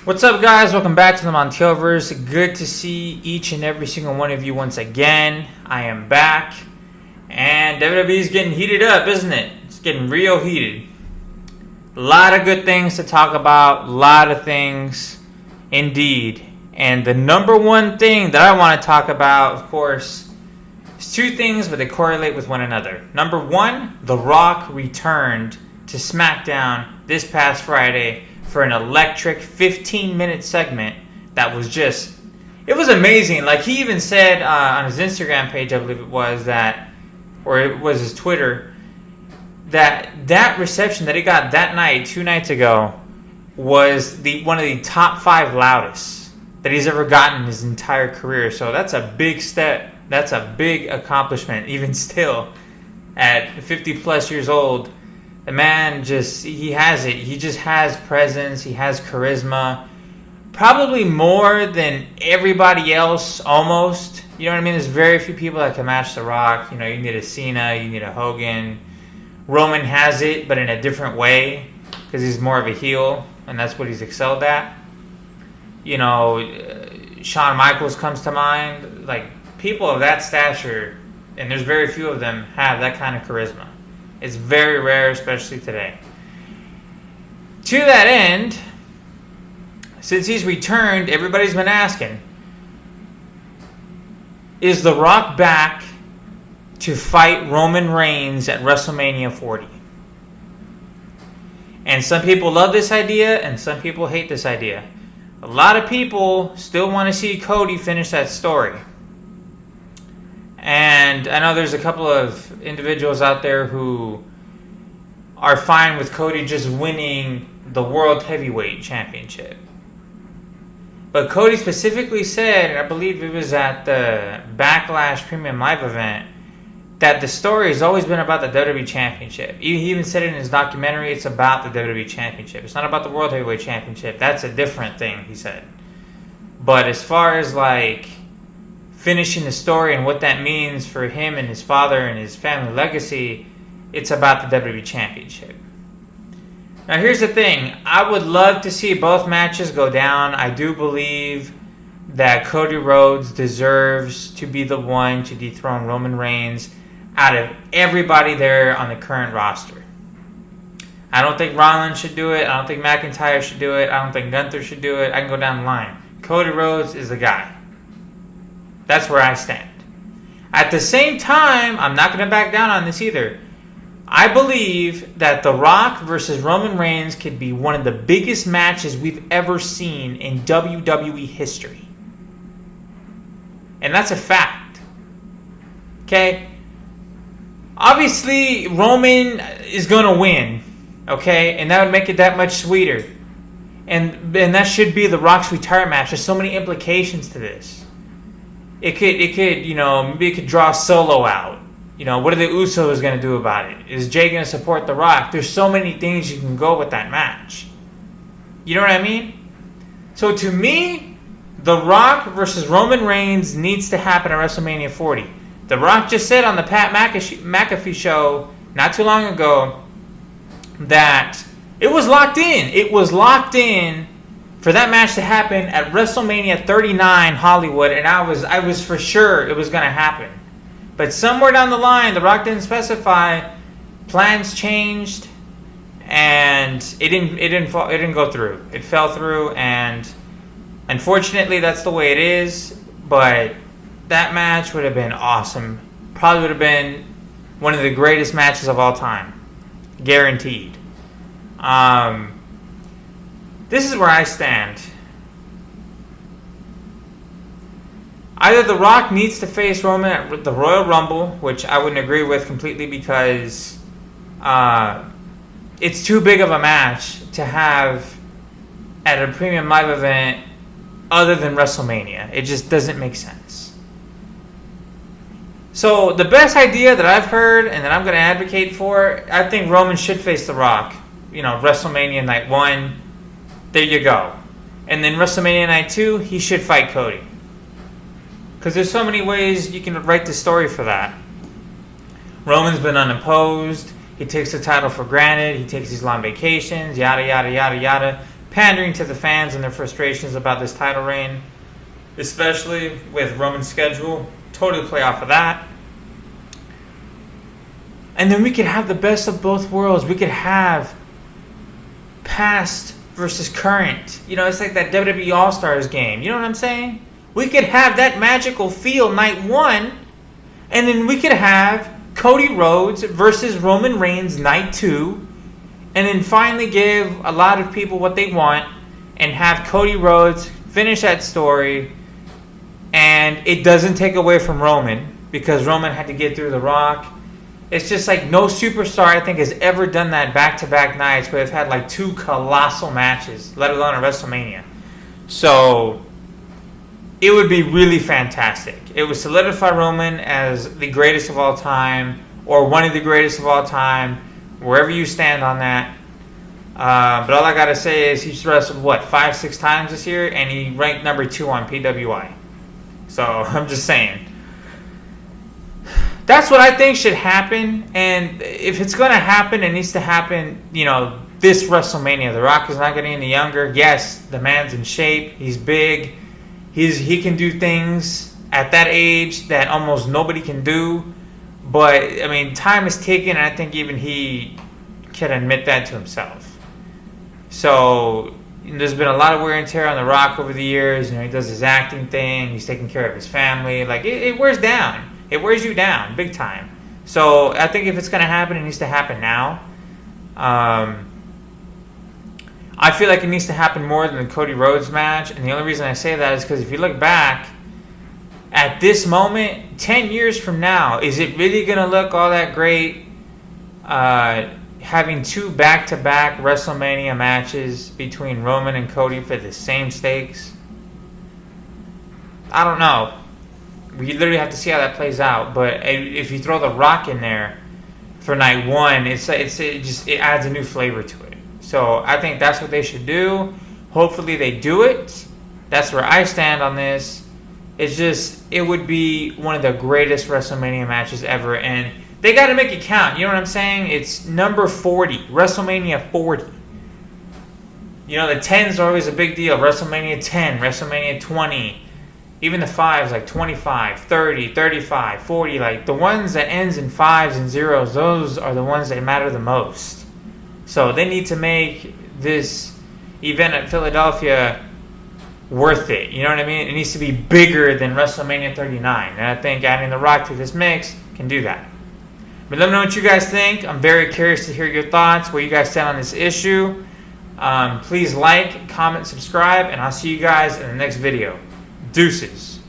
What's up, guys? Welcome back to the Montielverse. Good to see each and every single one of you once again. I am back, and WWE is getting heated up, isn't it? It's getting real heated. A lot of good things to talk about, a lot of things indeed. And the number one thing that I want to talk about, of course, is two things, but they correlate with one another. Number one, The Rock returned to SmackDown this past Friday for an electric 15-minute segment that was just, it was amazing. Like, he even said on his Instagram page, I believe it was, that, or it was his Twitter, that reception that he got that night, 2 nights ago, was one of the top 5 loudest that he's ever gotten in his entire career. So that's a big step. That's a big accomplishment, even still, at 50 plus years old. The man he has it. He just has presence. He has charisma. Probably more than everybody else, almost. You know what I mean? There's very few people that can match The Rock. You know, you need a Cena, you need a Hogan. Roman has it, but in a different way, because he's more of a heel, and that's what he's excelled at. You know, Shawn Michaels comes to mind. Like, people of that stature, and there's very few of them, have that kind of charisma. It's very rare, especially today. To that end, since he's returned, everybody's been asking, is The Rock back to fight Roman Reigns at WrestleMania 40? And some people love this idea, and some people hate this idea. A lot of people still want to see Cody finish that story. And I know there's a couple of individuals out there who are fine with Cody just winning the World Heavyweight Championship. But Cody specifically said, and I believe it was at the Backlash Premium Live event, that the story has always been about the WWE Championship. He even said it in his documentary, it's about the WWE Championship. It's not about the World Heavyweight Championship. That's a different thing, he said. But as far as, like, finishing the story and what that means for him and his father and his family legacy, it's about the WWE Championship. Now, here's the thing. I would love to see both matches go down. I do believe that Cody Rhodes deserves to be the one to dethrone Roman Reigns out of everybody there on the current roster. I don't think Rollins should do it. I don't think McIntyre should do it. I don't think Gunther should do it. I can go down the line. Cody Rhodes is the guy. That's where I stand. At the same time, I'm not going to back down on this either. I believe that The Rock versus Roman Reigns could be one of the biggest matches we've ever seen in WWE history. And that's a fact. Okay? Obviously, Roman is going to win. Okay? And that would make it that much sweeter. And that should be The Rock's retirement match. There's so many implications to this. It could, you know, maybe it could draw Solo out. You know, what are the Usos going to do about it? Is Jay going to support The Rock? There's so many things you can go with that match. You know what I mean? So to me, The Rock versus Roman Reigns needs to happen at WrestleMania 40. The Rock just said on the Pat McAfee show not too long ago that it was locked in. It was locked in for that match to happen at WrestleMania 39 Hollywood, and I was for sure it was going to happen. But somewhere down the line, The Rock didn't specify. Plans changed, and it didn't go through. It fell through, and unfortunately, that's the way it is. But that match would have been awesome. Probably would have been one of the greatest matches of all time, guaranteed. This is where I stand. Either The Rock needs to face Roman at the Royal Rumble, which I wouldn't agree with completely because it's too big of a match to have at a premium live event other than WrestleMania. It just doesn't make sense. So the best idea that I've heard and that I'm going to advocate for, I think Roman should face The Rock. You know, WrestleMania Night 1. There you go. And then WrestleMania Night 2, he should fight Cody. Because there's so many ways you can write the story for that. Roman's been unopposed. He takes the title for granted. He takes these long vacations, yada, yada, yada, yada. pandering to the fans and their frustrations about this title reign, especially with Roman's schedule. Totally play off of that. And then we could have the best of both worlds. We could have past versus current. You know, it's like that WWE All-Stars game. You know what I'm saying? We could have that magical feel night one, and then we could have Cody Rhodes versus Roman Reigns night two, and then finally give a lot of people what they want and have Cody Rhodes finish that story, and it doesn't take away from Roman because Roman had to get through The Rock. It's just like no superstar, I think, has ever done that back-to-back nights where they've had like two colossal matches, let alone a WrestleMania. So it would be really fantastic. It would solidify Roman as the greatest of all time or one of the greatest of all time, wherever you stand on that. But all I got to say is he's wrestled, 5-6 times this year, and he ranked number 2 on PWI. So I'm just saying. That's what I think should happen, and if it's going to happen, it needs to happen, this WrestleMania. The Rock is not getting any younger. Yes, the man's in shape. He's big. He can do things at that age that almost nobody can do. But, I mean, time is ticking, and I think even he can admit that to himself. So there's been a lot of wear and tear on The Rock over the years. He does his acting thing. He's taking care of his family. Like, it wears down. It wears you down big time. So I think if it's going to happen, it needs to happen now. I feel like it needs to happen more than the Cody Rhodes match. And the only reason I say that is because if you look back at this moment, 10 years from now, is it really going to look all that great having two back-to-back WrestleMania matches between Roman and Cody for the same stakes? I don't know. We literally have to see how that plays out. But if you throw The Rock in there for night one, it adds a new flavor to it. So I think that's what they should do. Hopefully they do it. That's where I stand on this. It would be one of the greatest WrestleMania matches ever. And they got to make it count. You know what I'm saying? It's number 40. WrestleMania 40. The 10s are always a big deal. WrestleMania 10, WrestleMania 20. Even the 5s, like 25, 30, 35, 40, like the ones that ends in 5s and 0s, those are the ones that matter the most. So they need to make this event at Philadelphia worth it. You know what I mean? It needs to be bigger than WrestleMania 39. And I think adding The Rock to this mix can do that. But let me know what you guys think. I'm very curious to hear your thoughts, where you guys stand on this issue. Please like, comment, subscribe, and I'll see you guys in the next video. Deuces.